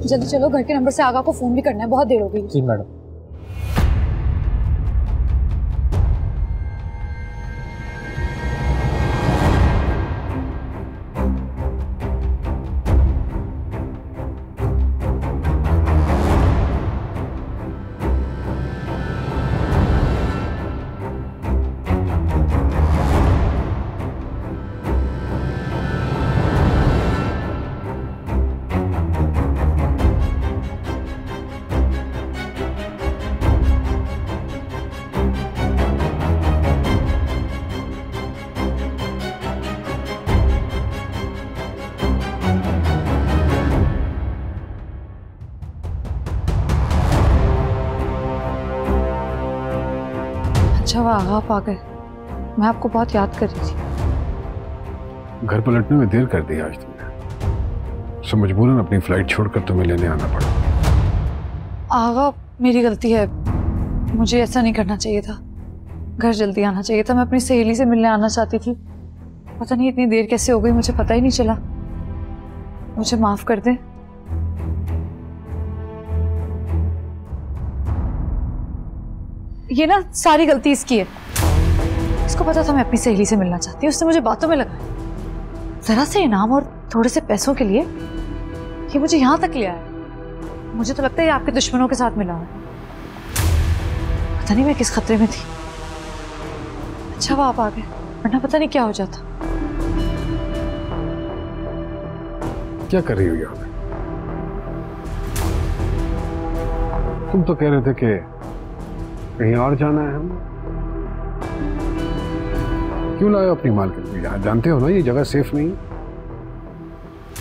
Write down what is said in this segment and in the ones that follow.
जल्दी चलो, घर के नंबर से आगा को फोन भी करना है, बहुत देर हो गई। जी मैडम। अच्छा वाह, आप आ गए। मैं आपको बहुत याद कर रही थी। घर पलटने में देर कर दी आज तुमने, सो मजबूरन अपनी फ्लाइट छोड़कर तुम्हें लेने आना पड़ा। आगा मेरी गलती है, मुझे ऐसा नहीं करना चाहिए था। घर जल्दी आना चाहिए था। मैं अपनी सहेली से मिलने आना चाहती थी, पता नहीं इतनी देर कैसे हो गई, मुझे पता ही नहीं चला। मुझे माफ कर दें। ये ना सारी गलती इसकी है। इसको पता था मैं अपनी सहेली से मिलना चाहती हूँ, उसने मुझे बातों में लगाया। जरा से इनाम और थोड़े से पैसों के लिए ये मुझे यहाँ तक ले आया। मुझे तो लगता है ये आपके दुश्मनों के साथ मिला है। पता नहीं मैं किस खतरे में थी। अच्छा वो आप आ गए, वरना पता नहीं क्या हो जाता। क्या कर रही हो यहाँ? तुम तो कह रहे थे कि कहीं और जाना है। हम क्यों लाए अपनी मालकिन को यहाँ? जानते हो ना ये जगह सेफ नहीं।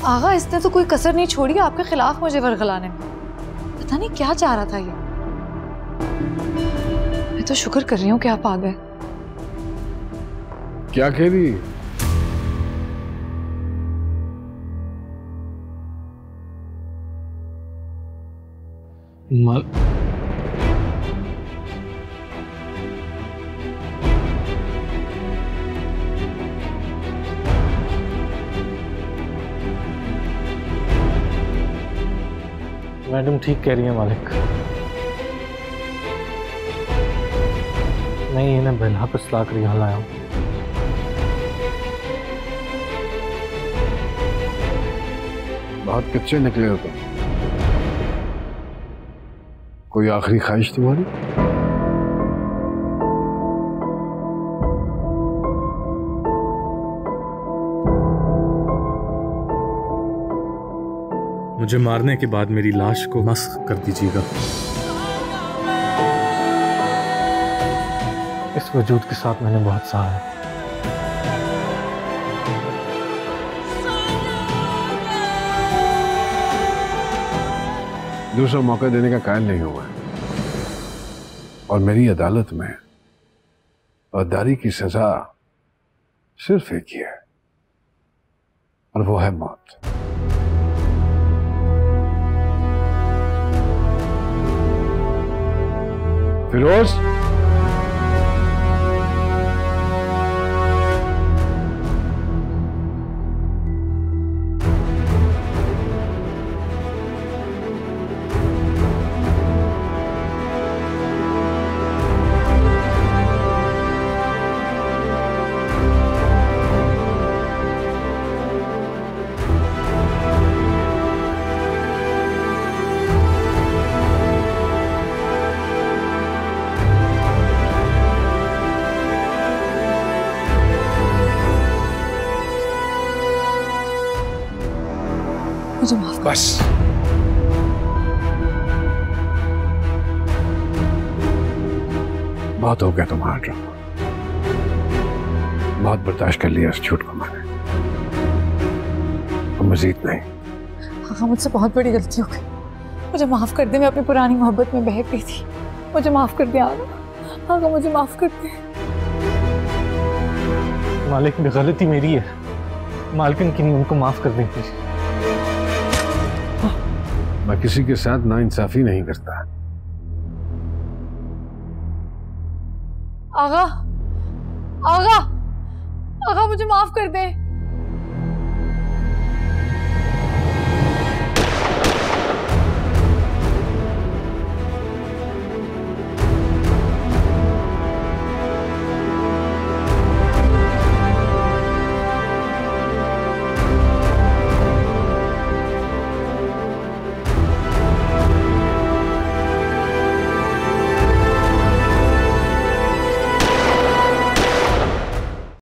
आगा इसने तो कोई कसर नहीं छोड़ी आपके खिलाफ मुझे वर्गलाने में। पता नहीं क्या चाह रहा था ये। मैं तो शुक्र कर रही हूँ कि आप आ गए। क्या कह रही? मैडम ठीक कह रही है मालिक। मैं इन्हें बिना पिसला कर यहाँ लाया हूँ। बहुत कच्चे निकले हो तुम। कोई आखिरी ख्वाहिश तुम्हारी? मुझे मारने के बाद मेरी लाश को मस्ख कर दीजिएगा। इस वजूद के साथ मैंने बहुत सहा है। दूसरा मौका देने का कायल नहीं हुआ है। और मेरी अदालत में गद्दारी की सजा सिर्फ एक ही है, और वो है मौत। फिरोज, मुझे माफ कर। बस बहुत हो गया तुम्हारा ड्रामा। बहुत बर्दाश्त कर लिया इस झूठ को मैंने, और मजीद नहीं। हाँ, मुझसे बहुत बड़ी गलती हो गई। मुझे माफ कर दे। मैं अपनी पुरानी मोहब्बत में बह गई थी। मुझे माफ कर दे आगा। आगा मुझे माफ कर दे। मालिक गलती मेरी है, मालकिन की नहीं, उनको माफ कर दें प्लीज। मैं किसी के साथ नाइंसाफी नहीं करता। आगा, आगा, आगा मुझे माफ कर दे।